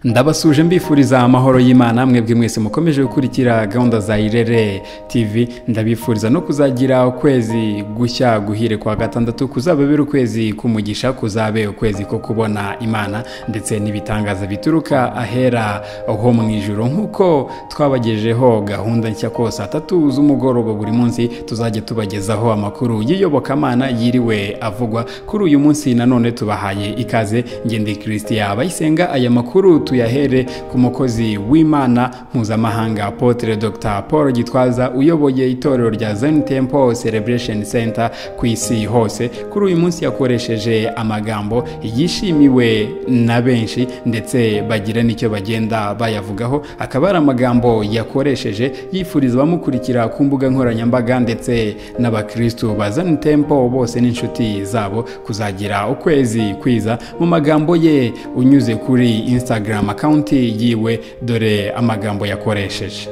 Ndabasuje mbifuriza amahoro y'Imana mwebwe mwese mukomeje gukurikira gahunda za Irere TV. Ndabifuriza no kuzagira ukwezi gushya guhire kwa gatandatu, kuzababera ukwezi kumugisha, kuzabe ukwezi ko kubona Imana ndetse n'ibitangaza bituruka ahera ho mu ijuru. Nkuko twabagejejeho gahunda nshya ko saa 3 z'umugoroba buri munsi tuzajya tubagezaho amakuru y'iyobokamana yiriwe avugwa. Kuri uyu munsi nanone tubahaye ikaze, ngende Christian Abayisenga. Aya makuru tuyahere ku mukozi w'Imana mpuzamahanga Apotre Dr Paul Gitwaza uyoboye itorero rya Zion Temple Celebration Center ku isi hose. Kuri uyu munsi yakoresheje amagambo yishimiwe na benshi ndetse bagira nicyo bagenda bayavugaho. Akaba ari amagambo yakoresheje yifuriza abamukurikira ku mbuga nkoranyambaga ndetse n'abakristo ba Zion Temple bose n'inshuti zabo kuzagira ukwezi kwiza. Mu magambo ye unyuze kuri Instagram account yiwe, dore amagambo yakoresheje: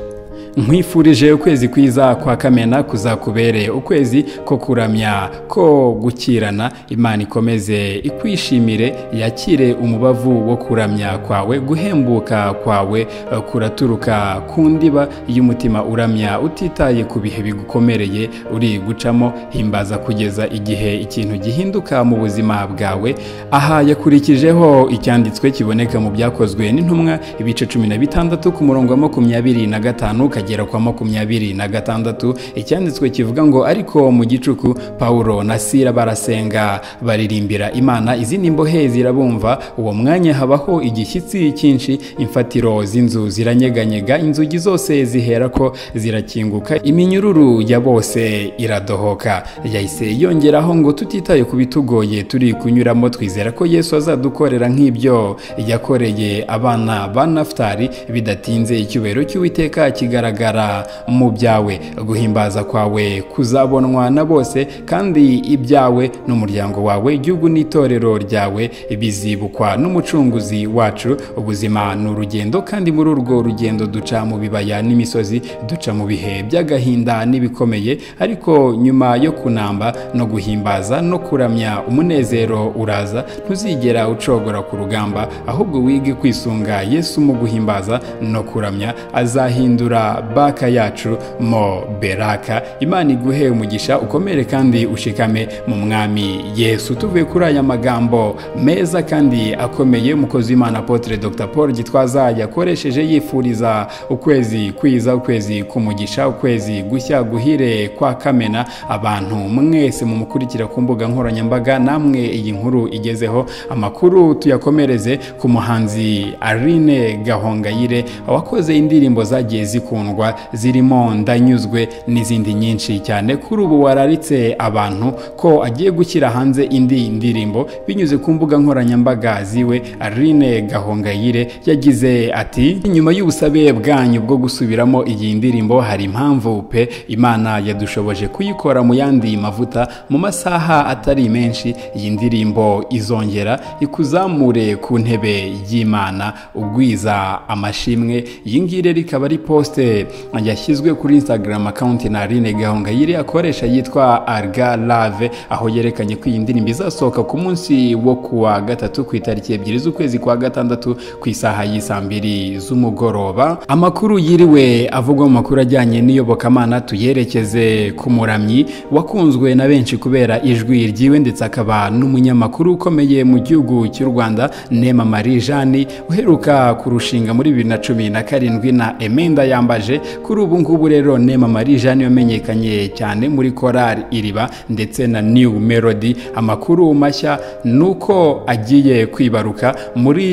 nkwifurije ukwezi kwiza kwa Kamena, kuzakubere ukwezi ko kuramya, ko gukirana. Imana ikomeze ikwishimire, yakire umubavu wo kuramya kwawe. Guhembuka kwawe kuraturuka ku ndiba y'umutima uramya, utitaye ku bihe bigukomereye uri gucamo. Himbaza kugeza igihe ikintu gihinduka mu buzima bwawe. Aha yakurikijeho icyanditswe kiboneka mu byakozwe n'intumwa ibice 16 ku murongo wa 25 kagera kwa 26. Icyanditswe kivuga ngo, ariko mu gicuku Paulo na Sila barasenga baririmbira Imana, izindi mbohe zirabumva. Uwo mwanya habaho igishyitsi cyinshi, imfatiro z'inzu ziranyeganyega, inzugi zose zihera ko zirakinguka, iminyururu ya bose iradohoka. Yahise yongeraho ngo, tutitaye ku bitugoye turi kunyuramo, twizera ko Yesu azadukorera nk'ibyo yakoreye abana ba Naftali. Bidatinze icyubahiro cy'Uwiteka kigaragara mu byawe, guhimbaza kwawe kuzabonwa na bose, kandi ibyawe n'umuryango wawe, igihugu n'itorero ryawe bizibukwa n'umucunguzi wacu. Ubuzima ni urugendo, kandi muri urwo rugendo duca mu bibaya n'imisozi, duca mu bihe by'agahinda n'ibikomeye, ariko nyuma yo kunamba no guhimbaza no kuramya umunezero uraza. Ntuzigera ucogora ku rugamba, ahubwo wige kwisunga Yesu mu guhimbaza no kuramya. Azahindura baka yacu mo beraka. Imana iguhe umugisha, ukomere kandi ushikame mu mwami Yesu. Tuvuye kuri aya magambo meza kandi akomeye umukozi w'Imana Apotre Dr Paul Gitwaza yakoresheje yifuriza ukwezi kwiza, ukwezi kumugisha, ukwezi gushya guhire kwa Kamena. Abantu mwese mumukurikira ku mbuga nkoranyambaga, namwe iyi nkuru igezeho. Amakuru tuyakomereze ku muhanzi Aline Gahongayire wakoze indirimbo zagiye zikundwa zirimo Ndanyuzwe n'izindi nyinshi cyane. Kuri ubu wararitse abantu ko agiye gushyira hanze indi ndirimbo binyuze ku mbuga nkoranyambaga ziwe. Aline Gahongayire yagize ati, nyuma y'ubusabe bwanyu bwo gusubiramo iyi ndirimbo, hari impamvu pe. Imana yadushoboje kuyikora mu yandi mavuta mu masaha atari menshi. Iyi ndirimbo izongera ikuzamure ku ntebe y'Imana, ugwiza amashimwe. Iyi ngire rikaba ari poste yashyizwe kuri Instagram account na Aline Gahongayire akoresha yitwa Arga Love, aho yerekanye ko iyi ndirimbo izasohoka ku munsi wo kuwa gatatu ku itariki 2 z'ukwezi kwa gatandatu ku isaha y'isambiri z'umugoroba. Amakuru yiriwe avugwa mu makuru ajyanye n'iyobokamana, tuyerekeze ku muramyi wakunzwe na benshi kubera ijwi ryiwe ndetse akaba n'umunyamakuru ukomeye mu gihugu cy'u Rwanda, Nema Marie Jeanne, uheruka kurushinga muri 2017 na Emenda Yambaje. Kuri ubu ngubu rero Nema Marie Jeanne yamenyekanye cyane muri Chorale Iriba ndetse na New Melody. Amakuru mashya nuko agiye kwibaruka. Muri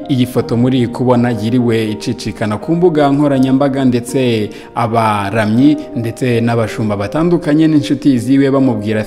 iyi foto muri kubona yiriwe icicikana ku mbuga nkoranyambaga, ndetse abaramyi ndetse n'abashumba batandukanye n'inshuti ziwe bamubwira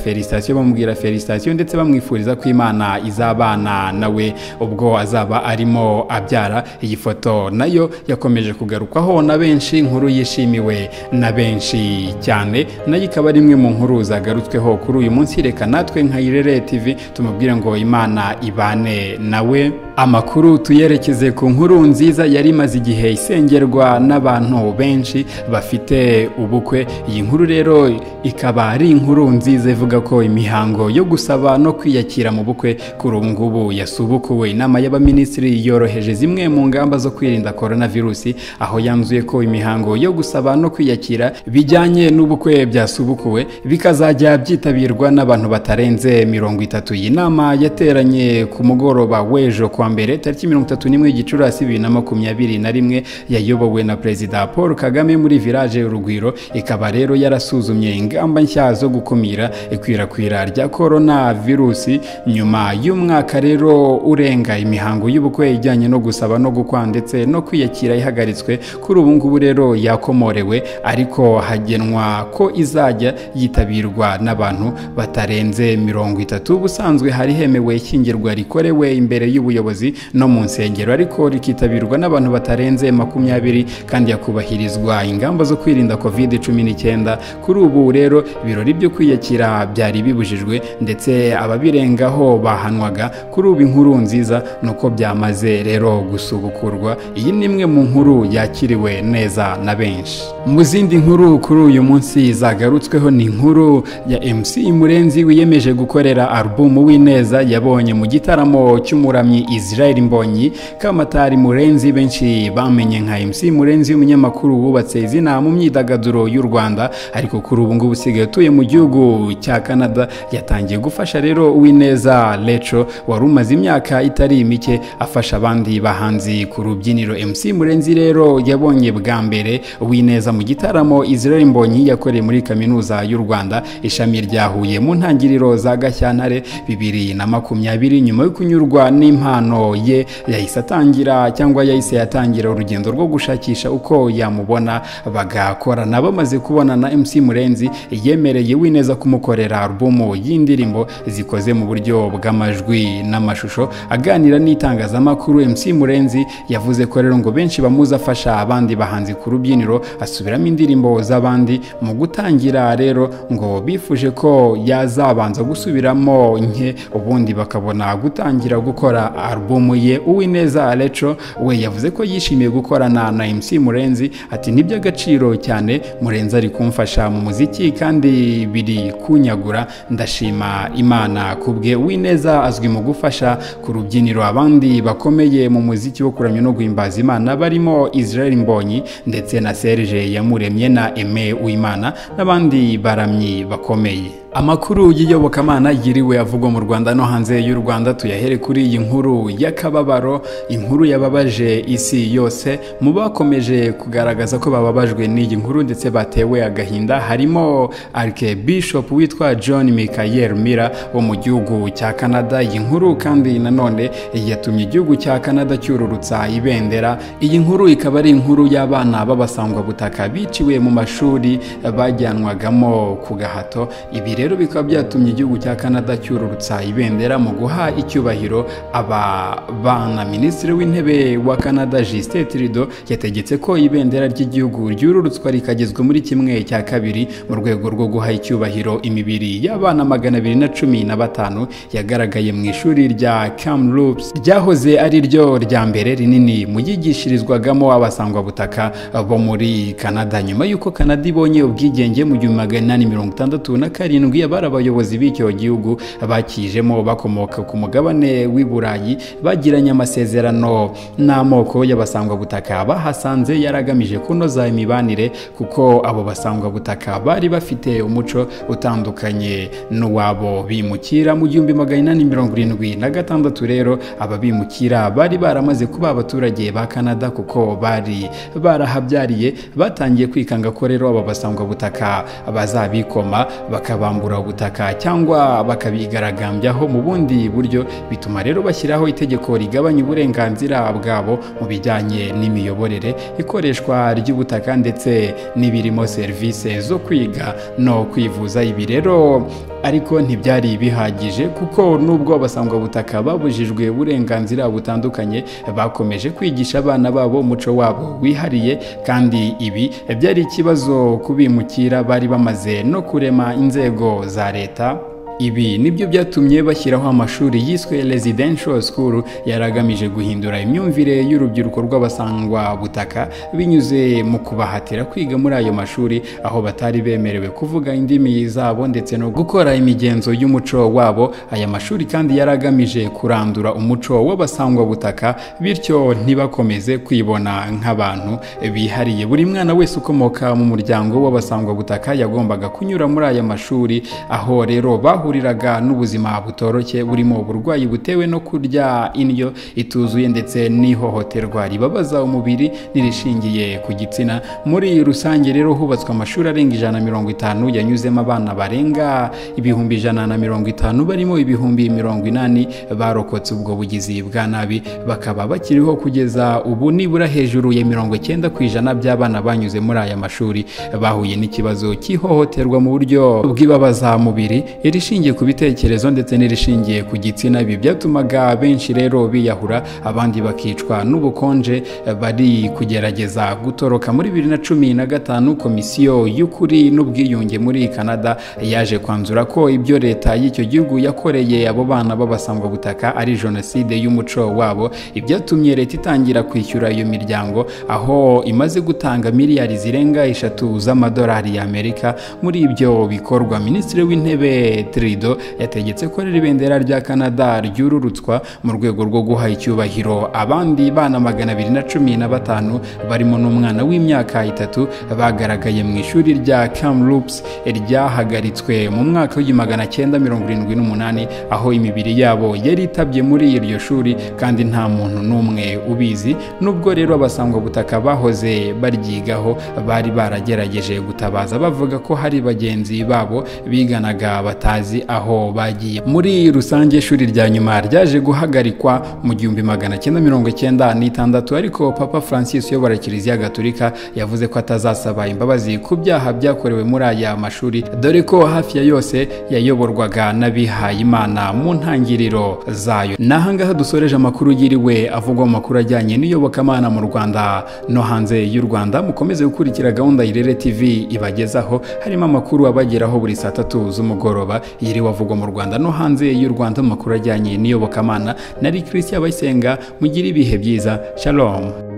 felicitation ndetse bamwifuriza ko Imana izabana nawe ubwo azaba arimo abyara. Iyi foto nayo yakomeje kugarukwaho na benshi, inkuru yishimiwe na benshi cyane, nayo ikaba ari imwe mu nkuru zagarutsweho kuri uyu munsi. Reka natwe nka Irere TV tumubwire ngo Imana ibane nawe. Amakuru tuyerekeze ku nkuru nziza yari imaze igihe isengerwa n'abantu benshi bafite ubukwe. Iyi nkuru rero ikaba ari inkuru nziza ivuga ko imihango yo gusaba no kwiyakira mu bukwe kuri ubu ngubu yasubukuwe. Inama y'abaminisitiri yoroheje zimwe mu ngamba zo kwirinda coronavirusi, aho yanzuye ko imihango yo gusaba no kwiyakira bijyanye n'ubukwe byasubukuwe bikazajya byitabirwa n'abantu batarenze 30. Iyi nama yateranye ku mugoroba w'ejo kwa mbere tariki 31 Gicurasi 2021 yayobowe na Perezida Paul Kagame muri village Urugwiro. Ikaba rero yarasuzumye ingamba nshya zo gukumira ikwirakwira rya coronavirusi nyuma y'umwaka rero urenga imihango y'ubukwe ijyanye no gusaba no gukwa ndetse no kwiyakira ihagaritswe. Kuri ubu ngubu rero yakomorewe, ariko hagenwa ko izajya yitabirwa n'abantu batarenze 30. Ubusanzwe hari hemewe ishyingirwa rikorewe imbere y'ubuyobozi no mu nsengero, ariko rikitabirwa n'abantu batarenze 20 kandi yakubahirizwa ingamba zo kwirinda COVID-19. Kuri ubu rero ibirori byo kwiyakira byari bibujijwe ndetse ababirengaho bahanwaga. Kuri ubu inkuru nziza nuko byamaze rero gusubukurwa. Iyi ni imwe mu nkuru yakiriwe neza na benshi. Mu zindi nkuru kuri uyu munsi zagarutsweho ni inkuru ya MC Murenzi wiyemeje gukorera album Uwineza yabonye mu gitaramo cy'umuramyi Israel Mbonyi. Kamatari Murenzi benshi bamenye nka MC Murenzi, umunyamakuru wubatse izina mu myidagaduro y'u Rwanda, ariko kuri ubu ngubu usigaye utuye mu gihugu cya Canada. Yatangiye gufasha rero Uwineza Lecho wari umaze imyaka itari mike afasha abandi bahanzi ku rubyiniro. MC Murenzi rero yabonye bwa mbere Uwineza mu gitaramo Israel Mbonyi yakoreye muri kaminuza y'u Rwanda ishami rya Huye mu ntangiriro za Gashyantare 2020. Nyuma yo kunyurwa n'impano ye yahise yatangira urugendo rwo gushakisha uko yamubona bagakorana. Bamaze kubona na MC Murenzi yemereye Uwineza kumukorera album y'indirimbo zikoze mu buryo bw'amajwi n'amashusho. Aganira n'itangazamakuru, MC Murenzi yavuze ko rero ngo benshi bamuza afasha abandi bahanzi ku rubyiniro asubiramo indirimbo z'abandi. Mu gutangira rero ngo bifuje ko yazabanza gusubiramo nke ubundi bakabona gutangira gukora album ye. Uwineza Lecho we yavuze ko yishimiye gukorana na MC Murenzi, ati n'iby'agaciro cyane, Murenzi ari kumfasha mu muziki kandi biri kunyagura, ndashima Imana kubwe. Uwineza azwi mu gufasha ku rubyiniro abandi bakomeye mu muziki wo kuramya no guhimbaza Imana barimo Israel Mbonyi ndetse na Serge Yamuremye na Aime Uwimana n'abandi baramyi bakomeye. Amakuru y'iyobokamana yiriwe avugwa mu Rwanda no hanze y'u Rwanda tuyahere kuri iyi nkuru y'akababaro, inkuru yababaje isi yose. Mu bakomeje kugaragaza ko bababajwe n'iyi nkuru ndetse batewe agahinda harimo Archbishop witwa John Michael Miller wo mu gihugu cya Canada. Iyi nkuru kandi nanone yatumye igihugu cya Canada cyururutsa ibendera. Iyi nkuru ikaba ari inkuru y'abana b'abasangwa butaka biciwe mu mashuri bajyanwagamo ku gahato. Ibi rero bikaba byatumye igihugu cya Canada cyururutsa ibendera mu guha icyubahiro aba bana. Minisitiri w'intebe wa Canada Justin Trudeau yategetse ko ibendera ry'igihugu ryururutswa rikagezwa muri 1/2 mu rwego rwo guha icyubahiro imibiri y'abana 215 yagaragaye mu ishuri rya Kamloops ryahoze ari ryo rya mbere rinini mu yigishirizwagamo abasangwa butaka bo muri Canada. Nyuma y'uko Canada ibonye ubwigenge mu 1867 abari abayobozi b'icyo gihugu bakijemo bakomoka ku mugabane w'i Burayi bagiranye amasezerano n'amoko y'abasangwa butaka bahasanze yaragamije kunoza imibanire, kuko abo basangwa butaka bari bafite umuco utandukanye n'uwabo bimukira. Mu 1876 rero aba bimukira bari baramaze kuba abaturage ba Canada kuko bari barahabyariye. Batangiye kwikanga ko rero aba basangwa butaka bazabikoma bakabambura ubutaka cyangwa bakabigaragambyaho mu bundi buryo, bituma rero bashyiraho itegeko rigabanya uburenganzira bwabo mu bijyanye n'imiyoborere, ikoreshwa ry'ubutaka ndetse n'ibirimo serivisi zo kwiga no kwivuza. Ibi rero ariko ntibyari bihagije, kuko nubwo abasangwa butaka babujijwe uburenganzira butandukanye bakomeje kwigisha abana babo umuco wabo wihariye, kandi ibi byari ikibazo kubimukira bari bamaze no kurema inzego za leta Ibi nibyo byatumye bashyiraho amashuri yiswe residential school yaragamije guhindura imyumvire y'urubyiruko rw'abasangwa butaka binyuze mu kubahatira kwiga muri ayo mashuri aho batari bemerewe kuvuga indimi zabo ndetse no gukora imigenzo y'umuco wabo. Aya mashuri kandi yaragamije kurandura umuco w'abasangwa butaka bityo ntibakomeze kwibona nk'abantu bihariye. Buri mwana wese ukomoka mu muryango w'abasangwa butaka yagombaga kunyura muri aya mashuri, aho rero bahuriraga n'ubuzima butoroshye burimo uburwayi butewe no kurya indyo ituzuye ndetse n'ihohoterwa ribabaza umubiri n'irishingiye ku gitsina. Muri rusange rero hubatswe amashuri arenga 150 yanyuzemo abana barenga 150 barimo 80 barokotse ubwo bugizi bwa nabi, bakaba bakiriho kugeza ubu. Nibura hejuru ya 90% by'abana banyuze muri aya mashuri bahuye n'ikibazo cy'ihohoterwa mu buryo bw'ibabaza mubiri, irishingiye ku bitekerezo ndetse n'irishingiye ku gitsina. Ibi byatumaga benshi rero biyahura, abandi bakicwa n'ubukonje bari kugerageza gutoroka. Muri 2015 komisiyo y'ukuri n'ubwiyunge muri Canada yaje kwanzura ko ibyo leta y'icyo gihugu yakoreye abo bana b'abasangwa butaka ari jenoside y'umuco wabo. Ibyatumye leta itangira kwishyura iyo miryango, aho imaze gutanga miliyari zirenga 3 z'amadolari y'Amerika muri ibyo bikorwa. Minisitiri w'intebe Trudeau yategetse ko ibendera rya Canada ryururutswa mu rwego rwo guha icyubahiro abandi bana 215 barimo n'umwana w'imyaka 3 bagaragaye mu ishuri rya Kamloops ryahagaritswe mu mwaka w'1978, aho imibiri yabo yari itabye muri iryo shuri kandi nta muntu n'umwe ubizi. Nubwo rero abasangwa butaka bahoze baryigaho bari baragerageje gutabaza bavuga ko hari bagenzi babo biganaga batazi aho bagiye. Muri rusange ishuri rya nyuma ryaje guhagarikwa mu 1996, ariko Papa Francis uyobora Kiliziya Gatolika yavuze ko atazasaba imbabazi ku byaha byakorewe muri aya mashuri, dore ko hafi ya yose yayoborwaga n'abihaye Imana mu ntangiriro zayo. Nahangaha dusoreje amakuru yiriwe avugwa mu makuru ajyanye n'iyobokamana mu Rwanda no hanze y'u Rwanda. Mukomeze gukurikira gahunda Irere TV ibagezaho, harimo amakuru abageraho buri saa 3 z'umugoroba yiriwe avugwa mu Rwanda no hanze y'u Rwanda, amakuru ajyanye n'iyobokamana. Nari Christian Bayisenga, mugira ibihe byiza. Shalom.